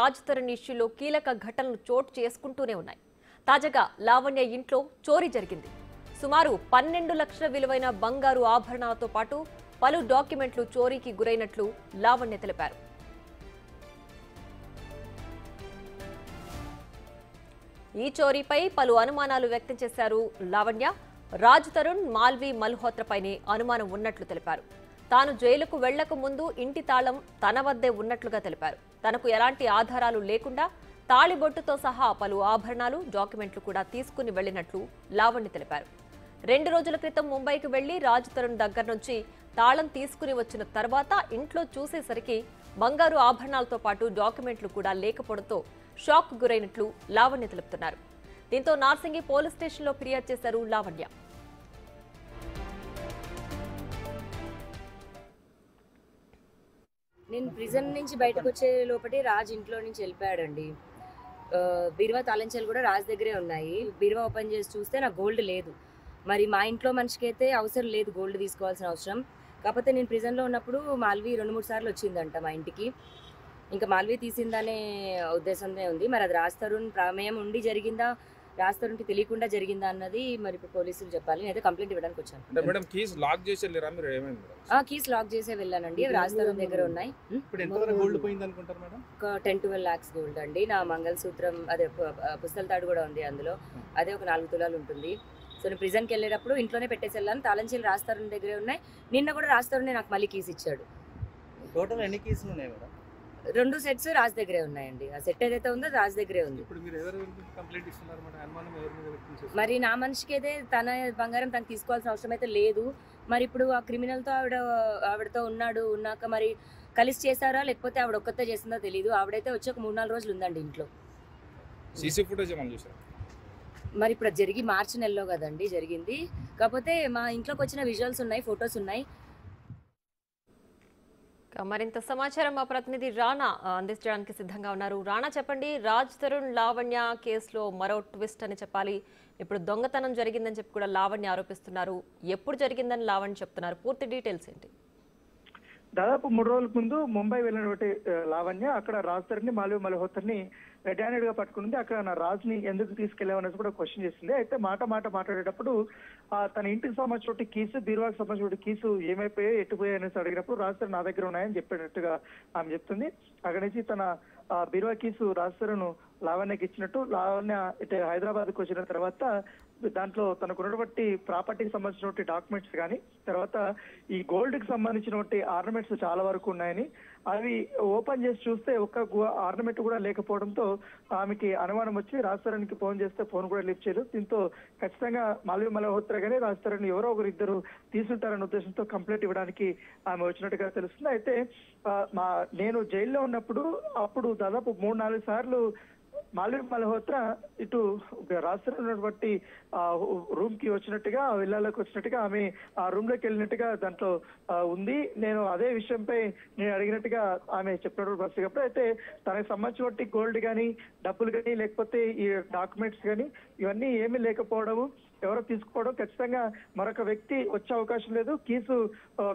రాజ్ తరుణ్ ఇష్యూలో కీలక ఘటనలు చోటు చేసుకుంటూనే ఉన్నాయి. తాజాగా లావణ్య ఇంట్లో చోరీ జరిగింది. సుమారు 12 లక్షల విలువైన బంగారు ఆభరణాలతో పాటు పలు డాక్యుమెంట్లు చోరీకి గురైనట్లు లావణ్య తెలిపారు. ఈ చోరీపై పలు అనుమానాలు వ్యక్తం చేశారు లావణ్య. రాజ్ తరుణ్, మాల్వి మల్హోత్రపైనే అనుమానం ఉన్నట్లు తెలిపారు. తాను జైలుకు వెళ్లక ముందు ఇంటి తాళం తన వద్దే ఉన్నట్లుగా తెలిపారు. తనకు ఎలాంటి ఆధారాలు లేకుండా తాళిబొట్టుతో సహా పలు ఆభరణాలు, డాక్యుమెంట్లు కూడా తీసుకుని వెళ్లినట్లు లావణ్య తెలిపారు. 2 రోజుల క్రితం ముంబైకి వెళ్లి రాజ్ తరుణ్ దగ్గర నుంచి తాళం తీసుకుని వచ్చిన తర్వాత ఇంట్లో చూసేసరికి బంగారు ఆభరణాలతో పాటు డాక్యుమెంట్లు కూడా లేకపోవడంతో షాక్ గురైనట్లు లావణ్య తెలుపుతున్నారు. దీంతో నార్సింగి పోలీస్ స్టేషన్లో ఫిర్యాదు చేశారు లావణ్య. నేను ప్రిజన్ నుంచి బయటకు వచ్చే లోపటి రాజ్ ఇంట్లో నుంచి వెళ్ళిపోయాడండి. బీరువా తాళంచెలు కూడా రాజ్ దగ్గరే ఉన్నాయి. బీరువా ఓపెన్ చేసి చూస్తే నాకు గోల్డ్ లేదు. మరి మా ఇంట్లో మనిషికి అయితే అవసరం లేదు గోల్డ్ తీసుకోవాల్సిన అవసరం. కాకపోతే నేను ప్రిజన్లో ఉన్నప్పుడు మాల్వి 2-3 సార్లు వచ్చిందంట మా ఇంటికి. ఇంకా మాల్వి తీసిందనే ఉద్దేశంతో ఉంది. మరి అది రాజ్ తరుణ్ ప్రమేయం ఉండి జరిగిందా, రాజ్ తరుణ్కి తెలియకుండా జరిగిందా అన్నది మరి ఇప్పుడు పోలీసులు చెప్పాలి. నేనైతే కంప్లైంట్ ఇవ్వడానికి వచ్చాను. కీస్ లాక్ చేసే వెళ్ళానండి. రాజ్ తరుణ్ దగ్గర ఉన్నాయి. ఒక 10-12 lakhs గోల్డ్ అండి. నా మంగళసూత్రం అదే పుస్తల తాడు కూడా ఉంది అందులో. అదే ఒక 4 తులాలు ఉంటుంది. సో నేను ప్రిజన్కి వెళ్ళేటప్పుడు ఇంట్లోనే పెట్టేసి వెళ్ళాను. తాళంచెలు రాజ్ తరుణ్ దగ్గరే ఉన్నాయి. నిన్న కూడా రాజ్ తరుణ్ నాకు మళ్ళీ కీస్ ఇచ్చాడు. టోటల్ ఎన్ని కీస్ ఉన్నాయి మేడం? 2 sets రాజ్ దగ్గరే ఉన్నాయండి. ఆ సెట్ ఏదైతే ఉందో రాజ్ దగ్గరే ఉంది. మరి నా మనిషికి అయితే తన బంగారం తనకు తీసుకోవాల్సిన అవసరం అయితే లేదు. మరి ఇప్పుడు ఆ క్రిమినల్తో ఆవిడతో ఉన్నాక మరి కలిసి చేశారా లేకపోతే ఆవిడ ఒక్కతే చేసిందో తెలియదు. ఆవిడైతే వచ్చి ఒక 3-4 రోజులు ఉందండి ఇంట్లో. మరి ఇప్పుడు జరిగి మార్చి నెలలో కదండి జరిగింది. కాకపోతే మా ఇంట్లోకి వచ్చిన విజువల్స్ ఉన్నాయి, ఫొటోస్ ఉన్నాయి. మరింత సమాచారం మా ప్రతినిధి రాణా అందించడానికి సిద్ధంగా ఉన్నారు. రాణా, చెప్పండి, రాజ్ తరుణ్ లావణ్య కేసులో మరో ట్విస్ట్ అని చెప్పాలి. ఇప్పుడు దొంగతనం జరిగిందని చెప్పి కూడా లావణ్య ఆరోపిస్తున్నారు. ఎప్పుడు జరిగిందని లావణ్య చెప్తున్నారు? పూర్తి డీటెయిల్స్ ఏంటి? దాదాపు 3 రోజుల ముందు ముంబై వెళ్ళినటువంటి లావణ్య అక్కడ రాజ్ తరుణ్ని, మాల్వి మల్హోత్రని రెడ్ హ్యాండెడ్ గా పట్టుకుంది. అక్కడ నా రాజ్ని ఎందుకు తీసుకెళ్లామనేసి కూడా క్వశ్చన్ చేసింది. అయితే మాట మాట్లాడేటప్పుడు తన ఇంటికి సంబంధించిన కీసు, బీరువాకి సంబంధించిన కీసు ఏమైపోయాయి, ఎట్టుపోయాయి అనేసి అడిగినప్పుడు రాజ్ తరుణ్ నా దగ్గర ఉన్నాయని చెప్పినట్టుగా ఆమె చెప్తుంది. అక్కడి నుంచి తన బీరువా కీసు రాజ్ తరుణ్ లావణ్యకి ఇచ్చినట్టు, లావణ్య ఇటు హైదరాబాద్కి వచ్చిన తర్వాత దాంట్లో తనకు ఉన్నటువంటి ప్రాపర్టీకి సంబంధించినటువంటి డాక్యుమెంట్స్ కానీ, తర్వాత ఈ గోల్డ్ కి సంబంధించినటువంటి ఆర్నమెంట్స్ చాలా వరకు ఉన్నాయని, అవి ఓపెన్ చేసి చూస్తే ఒక్క ఆర్నమెంట్ కూడా లేకపోవడంతో ఆమెకి అనుమానం వచ్చి రాజ్ తరుణ్కి ఫోన్ చేస్తే ఫోన్ కూడా లిఫ్ట్ చేయలేదు. దీంతో ఖచ్చితంగా మాల్వి మల్హోత్రా గానీ రాజ్ తరుణ్ ఎవరో ఒకరిద్దరు తీసుంటారనే ఉద్దేశంతో కంప్లైంట్ ఇవ్వడానికి ఆమె వచ్చినట్టుగా తెలుస్తుంది. అయితే నేను జైల్లో ఉన్నప్పుడు అప్పుడు దాదాపు 3-4 సార్లు మాల్వి మల్హోత్రా ఇటు రాజ్ తరుణ్ ఉన్నటువంటి రూమ్ కి వచ్చినట్టుగా, విల్లాలోకి వచ్చినట్టుగా, ఆమె ఆ రూమ్ లోకి వెళ్ళినట్టుగా దాంట్లో ఉంది. నేను అదే విషయంపై నేను అడిగినట్టుగా ఆమె చెప్పినప్పుడు పరిస్థితి. అయితే తనకు సంబంధించిన గోల్డ్ కానీ, డబ్బులు కానీ, లేకపోతే ఈ డాక్యుమెంట్స్ కానీ ఇవన్నీ ఏమీ లేకపోవడము, ఎవరో తీసుకుపోవడం, ఖచ్చితంగా మరొక వ్యక్తి వచ్చే అవకాశం లేదు. కీసు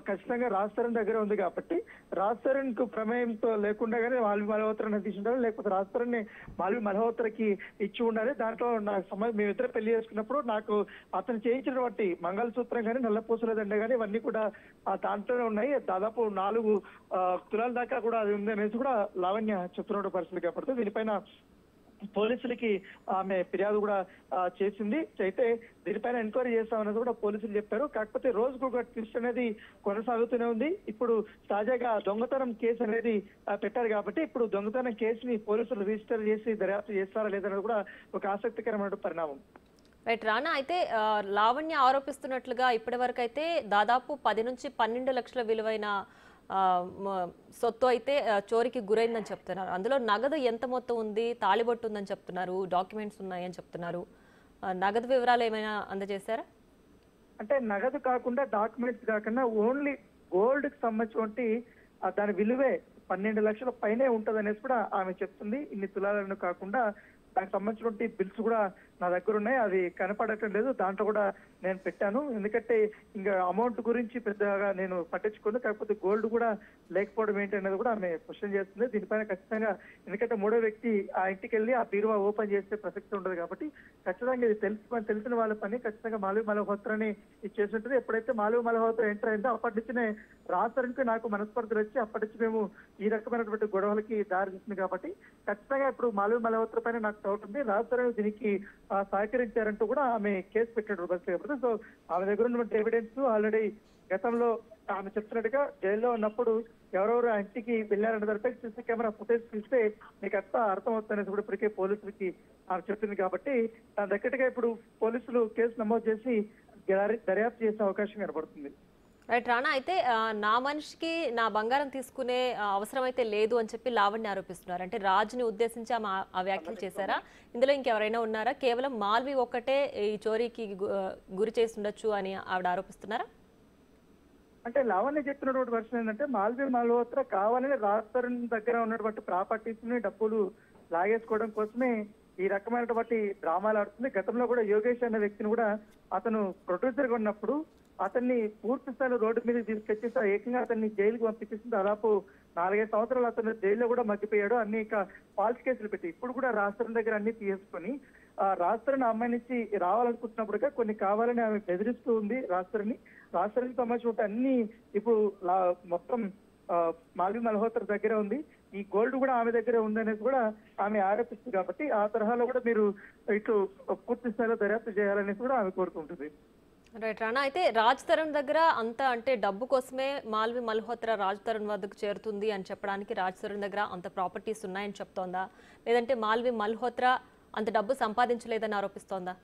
ఖచ్చితంగా రాజ్ తరుణ్ దగ్గర ఉంది కాబట్టి రాజ్ తరుణ్ కు ప్రమేయంతో లేకుండా కానీ మాల్వి మల్హోత్రాని తీసుండాలి, లేకపోతే రాజ్ తరుణ్ మాల్వి మల్హోత్రాకి ఇచ్చి ఉండాలి. దాంట్లో నాకు మేమిద్దరు పెళ్లి చేసుకున్నప్పుడు నాకు అతను చేయించినటువంటి మంగళసూత్రం కానీ, నల్లపూసల దండ కానీ ఇవన్నీ కూడా దాంట్లోనే ఉన్నాయి. దాదాపు 4 తులాల దాకా కూడా అది ఉంది అనేసి కూడా లావణ్య చెప్తున్న పరిస్థితి కాబట్టి దీనిపైన పోలీసులకి ఆమె ఫిర్యాదు కూడా చేసింది. అయితే దీనిపైన ఎంక్వైరీ చేస్తామనేది కూడా పోలీసులు చెప్పారు. కాకపోతే రోజుకు ఒక ట్విస్ట్ అనేది కొనసాగుతూనే ఉంది. ఇప్పుడు తాజాగా దొంగతనం కేసు అనేది పెట్టారు కాబట్టి ఇప్పుడు దొంగతనం కేసుని పోలీసులు రిజిస్టర్ చేసి దర్యాప్తు చేస్తారా లేదనేది కూడా ఒక ఆసక్తికరమైన పరిణామం. రైట్ రానా, అయితే లావణ్య ఆరోపిస్తున్నట్లుగా ఇప్పటి వరకు అయితే దాదాపు 10 నుంచి 12 లక్షల విలువైన సొత్తు అయితే చోరీకి గురైందని చెప్తున్నారు. అందులో నగదు ఎంత మొత్తం ఉంది, తాళిబొట్టు ఉందని చెప్తున్నారు, డాక్యుమెంట్స్ ఉన్నాయని చెప్తున్నారు. నగదు వివరాలు ఏమైనా అందజేశారా? అంటే నగదు కాకుండా, డాక్యుమెంట్స్ కాకుండా ఓన్లీ గోల్డ్ కి సంబంధించి దాని విలువే 12 లక్షల పైనే ఉంటది అనేసి కూడా ఆమె చెప్తుంది. ఇన్ని తులాలను కాకుండా దానికి సంబంధించినటువంటి బిల్స్ కూడా నా దగ్గర ఉన్నాయి, అది కనపడటం లేదు. దాంట్లో కూడా నేను పెట్టాను. ఎందుకంటే ఇంకా అమౌంట్ గురించి పెద్దగా నేను పట్టించుకోను, కాకపోతే గోల్డ్ కూడా లేకపోవడం ఏంటి అనేది కూడా ఆమె క్వశ్చన్ చేస్తుంది. దీనిపైన ఖచ్చితంగా, ఎందుకంటే మూడో వ్యక్తి ఆ ఇంటికి వెళ్ళి ఆ బీరువా ఓపెన్ చేసే ప్రసక్తి ఉండదు కాబట్టి ఖచ్చితంగా ఇది తెలిసిన వాళ్ళ పని. ఖచ్చితంగా మాల్వి మల్హోత్రాని ఇది చేసి ఉంటుంది. ఎప్పుడైతే మాల్వి మల్హోత్రా ఎంటర్ అయిందో అప్పటి నుంచినే రాజతరుణ్కి నాకు మనస్పర్ధలు వచ్చి అప్పటి నుంచి మేము ఈ రకమైనటువంటి గొడవలకి దారి తీస్తుంది కాబట్టి ఖచ్చితంగా ఇప్పుడు మాల్వి మల్హోత్రా పైన నాకు డౌట్ ఉంది. రాజతరుణ్ దీనికి సహకరించారంటూ కూడా ఆమె కేసు పెట్టాడు బస్ కాబట్టి. సో ఆమె దగ్గర ఉన్నటువంటి ఎవిడెన్స్ ఆల్రెడీ గతంలో ఆమె చెప్తున్నట్టుగా జైల్లో ఉన్నప్పుడు ఎవరెవరు ఆ ఇంటికి వెళ్ళారన్న దానిపై సీసీ కెమెరా ఫుటేజ్ తీస్తే మీకు అంతా అర్థమవుతుందనేది కూడా ఇప్పటికే పోలీసులకి ఆమె చెప్పింది కాబట్టి దాని దగ్గరగా ఇప్పుడు పోలీసులు కేసు నమోదు చేసి దర్యాప్తు చేసే అవకాశం కనబడుతుంది. రైట్ రాణా, అయితే నా మనిషికి నా బంగారం తీసుకునే అవసరం అయితే లేదు అని చెప్పి లావణ్య ఆరోపిస్తున్నారు. అంటే రాజుని ఉద్దేశించి ఆమె ఆ వ్యాఖ్యలు చేశారా? ఇందులో ఇంకెవరైనా ఉన్నారా? కేవలం మాల్వి ఒక్కటే ఈ చోరీకి గురి చేసి ఉండొచ్చు అని ఆవిడ ఆరోపిస్తున్నారా? అంటే లావణ్య చెప్పినటువంటి వర్షన్ ఏంటంటే మాల్వి మల్హోత్రా కావాలని రాజతరుణ్ దగ్గర ఉన్నటువంటి ప్రాపర్టీస్ ని డబ్బులు లాగేసుకోవడం కోసమే ఈ రకమైనటువంటి డ్రామాలు ఆడుతుంది. గతంలో కూడా యోగేష్ అనే వ్యక్తిని కూడా అతను ప్రొడ్యూసర్ గా ఉన్నప్పుడు అతన్ని పూర్తి స్థాయిలో రోడ్డు మీద తీసుకొచ్చేసి ఏకంగా అతన్ని జైలుకి పంపించేసి దాదాపు 4-5 సంవత్సరాలు అతను జైల్లో కూడా మగ్గిపోయాడు. అన్ని ఫాల్స్ కేసులు పెట్టి ఇప్పుడు కూడా రాజతరుణ్ దగ్గర అన్ని తీసుకొని రాజతరుణ్ అమ్మాయి నుంచి రావాలనుకుంటున్నప్పుడుగా కొన్ని కావాలని ఆమె బెదిరిస్తూ ఉంది రాజతరుణ్ సంబంధించిన అన్ని ఇప్పుడు మొత్తం మాల్వి మల్హోత్రా దగ్గరే ఉంది. ఈ గోల్డ్ కూడా ఆమె దగ్గరే ఉందనేది కూడా ఆమె ఆరోపిస్తుంది కాబట్టి ఆ తరహాలో కూడా మీరు ఇటు పూర్తి స్థాయిలో దర్యాప్తు చేయాలనేది కూడా ఆమె కోరుకుంటుంది. రైట్ రాణా, అయితే రాజ్ తరుణ్ దగ్గర అంత అంటే డబ్బు కోసమే మాల్వి మల్హోత్రా రాజ్ తరుణ్ వద్దకు చేరుతుంది అని చెప్పడానికి రాజ్ తరుణ్ దగ్గర అంత ప్రాపర్టీస్ ఉన్నాయని చెప్తోందా, లేదంటే మాల్వి మల్హోత్రా అంత డబ్బు సంపాదించలేదని ఆరోపిస్తోందా?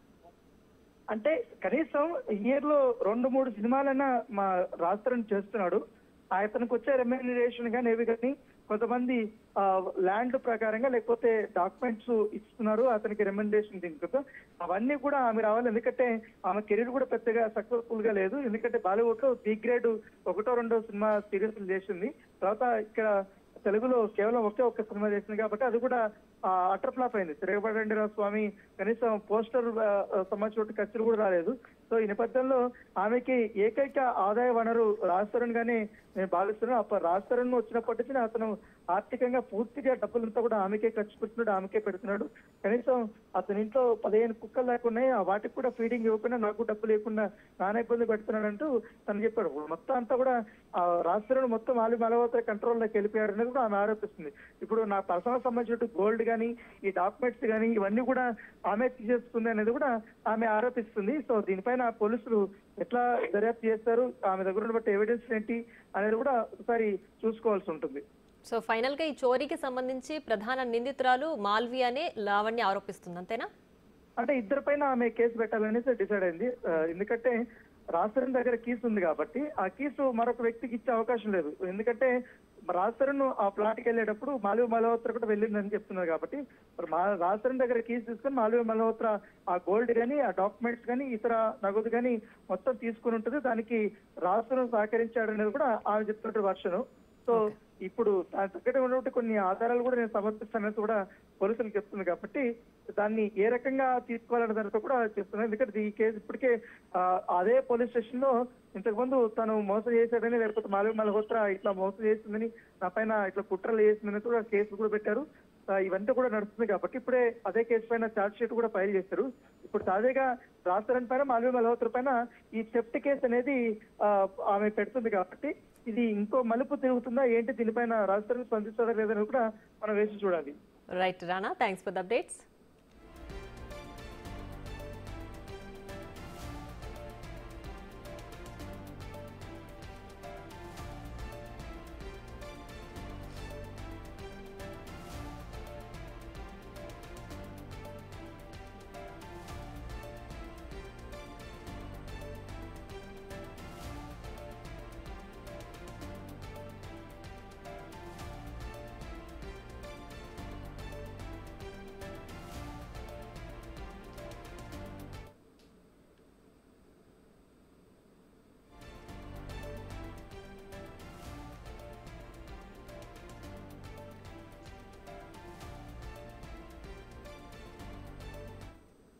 అంటే కనీసం ఇయర్ లో 2-3 సినిమాలైనా మా రాజ్ తరుణ్ చేస్తున్నాడు. అతనికి వచ్చే రెమ్యూనరేషన్ కానీ ఏవి కానీ కొంతమంది ల్యాండ్ ప్రకారంగా లేకపోతే డాక్యుమెంట్స్ ఇస్తున్నారు అతనికి రెమ్యూనరేషన్ దీనికి. అవన్నీ కూడా ఆమె రావాలి. ఎందుకంటే ఆమె కెరీర్ కూడా పెద్దగా సక్సెస్ఫుల్ గా లేదు. ఎందుకంటే బాలీవుడ్ లో బి గ్రేడ్ 1-2 సినిమా సీరియల్స్ చేసింది. తర్వాత ఇక్కడ తెలుగులో కేవలం ఒక్క సినిమా చేసింది కాబట్టి అది కూడా అటర్ ఫ్లాప్ అయింది. తిరగబడండి రా స్వామి కనీసం పోస్టర్ సంబంధించిన ఖర్చులు కూడా రాలేదు. సో ఈ నేపథ్యంలో ఆమెకి ఏకైక ఆదాయ వనరు రాజ్ తరుణ్ గానే నేను భావిస్తున్నాను. అప్పుడు రాజ్ తరుణ్ వచ్చినప్పటి నుంచి అతను ఆర్థికంగా పూర్తిగా డబ్బులంతా కూడా ఆమెకే ఖర్చు పెడుతున్నాడు, ఆమెకే పెడుతున్నాడు. కనీసం అతని ఇంట్లో 15 కుక్కలు దాకా ఉన్నాయి, వాటికి కూడా ఫీడింగ్ ఇవ్వకుండా నాకు డబ్బు లేకుండా నానా ఇబ్బంది పెడుతున్నాడు అంటూ తను చెప్పాడు. మొత్తం అంతా కూడా రాజ్ తరుణ్ మొత్తం మాల్వి మల్హోత్రా కంట్రోల్లోకి వెళ్ళిపోయాడు అనేది కూడా ఆమె ఆరోపిస్తుంది. ఇప్పుడు నా పర్సనల్ సంబంధించిన గోల్డ్ కానీ ఈ డాక్యుమెంట్స్ కానీ ఇవన్నీ కూడా ఆమె తీసేస్తుంది అనేది కూడా ఆమె ఆరోపిస్తుంది. సో దీనిపైన పోలీసులు ఎట్లా దర్యాప్తు చేస్తారు, ఆమె దగ్గర ఉన్నటువంటి ఎవిడెన్స్ ఏంటి అనేది కూడా ఒకసారి చూసుకోవాల్సి ఉంటుంది. సో ఫైనల్ గా ఈ చోరీకి సంబంధించి ప్రధాన నిందితురాలు మాల్వి అనే లావణ్య ఆరోపిస్తుంది, అంతేనా? అంటే ఇద్దరిపైన ఆమె కేసు పెట్టాలనేసి డిసైడ్ అయింది. ఎందుకంటే రాజ్ తరుణ్ దగ్గర కీస్ ఉంది కాబట్టి ఆ కీసు మరొక వ్యక్తికి ఇచ్చే అవకాశం లేదు. ఎందుకంటే రాజ్ తరుణ్ ఆ ప్లాట్కి వెళ్ళేటప్పుడు మాల్వి మల్హోత్రా కూడా వెళ్ళిందని చెప్తున్నారు కాబట్టి రాజ్ తరుణ్ దగ్గర కీస్ తీసుకొని మాల్వి మల్హోత్రా ఆ గోల్డ్ కానీ ఆ డాక్యుమెంట్స్ కానీ ఇతర నగదు కానీ మొత్తం తీసుకుని ఉంటుంది. దానికి రాజ్ తరుణ్ సహకరించాడు అనేది కూడా ఆమె చెప్తున్నట్టు వర్షను. సో ఇప్పుడు దాని తగ్గట్టు ఉన్నటువంటి కొన్ని ఆధారాలు కూడా నేను సమర్పిస్తానని కూడా పోలీసులు చెప్తుంది కాబట్టి దాన్ని ఏ రకంగా తీసుకోవాలనే దానితో కూడా చెప్తున్నాను. ఎందుకంటే ఈ కేసు ఇప్పటికే అదే పోలీస్ స్టేషన్ లో ఇంతకుముందు తను మోసం చేశాడని లేకపోతే మాల్వి మల్హోత్రా ఇట్లా మోసం చేసిందని నా పైన ఇట్లా కుట్రలు చేసిందని కూడా కేసులు కూడా పెట్టారు. ఇవంతా కూడా నడుస్తుంది కాబట్టి ఇప్పుడే అదే కేసు పైన ఛార్జ్ షీట్ కూడా ఫైల్ చేశారు. ఇప్పుడు తాజాగా రాజ్ తరుణ్ పైన మాల్వి మల్హోత్రా పైన ఈ థెఫ్ట్ కేసు అనేది ఆమె పెడుతుంది కాబట్టి ఇది ఇంకో మలుపు తిరుగుతుందా ఏంటి, దీనిపైన రాజ్ తరుణ్ స్పందిస్తారా లేదని కూడా మనం వేసి చూడాలి. Right Rana, thanks for the updates.